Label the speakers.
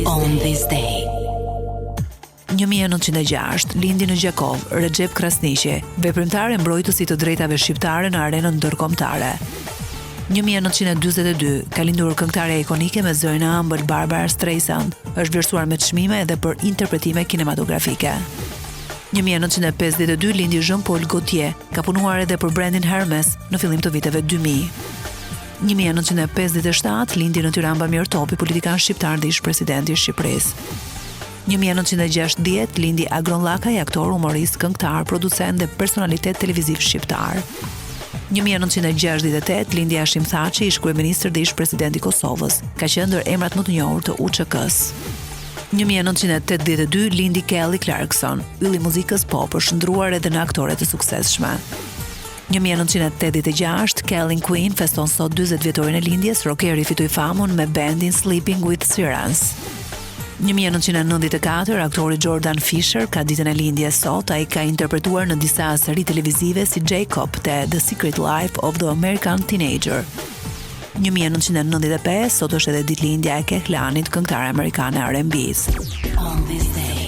Speaker 1: On this day.
Speaker 2: 1906 lindi në Gjakov Recep Krasniqi, veprimtar e mbrojtësi të drejtave shqiptare në arenën ndërkombëtare. 1942 ka lindur këngëtare ikonike me zërin e ëmbël Barbara Streisand, është vlerësuar me çmime edhe për interpretime kinematografike. 1952 lindi Jean-Paul Gaultier, ka punuar edhe për brandin Hermes në fillim të viteve 2000. 1957 lindi në Tiranë Bamir Topi, politikan shqiptar dhe ish presidenti i Shqipërisë. 1960 lindi Agron Llakaj, aktor, humorist, këngëtar, producent dhe personalitet televiziv shqiptar. 1968 lindi Hashim Thaçi, ish kryeministër dhe ish presidenti i Kosovës, ka qenë ndër emrat më të njohur të UÇK-s. 1982 lindi Kelly Clarkson, ylli i muzikës pop, është ndruar edhe në aktore të suksesshme. 1986 Kellin Queen feston sot 40 vjetorin e lindjes, rockeri fitoi famën me bandin Sleeping with Sirens. 1994 aktori Jordan Fisher ka ditën e lindjes sot, ai ka interpretuar në disa seri televizive si Jacob te The Secret Life of the American Teenager. 1995 sot është edhe ditëlindja e Kehlanit, këngëtare amerikane R&B-s.
Speaker 1: On this day.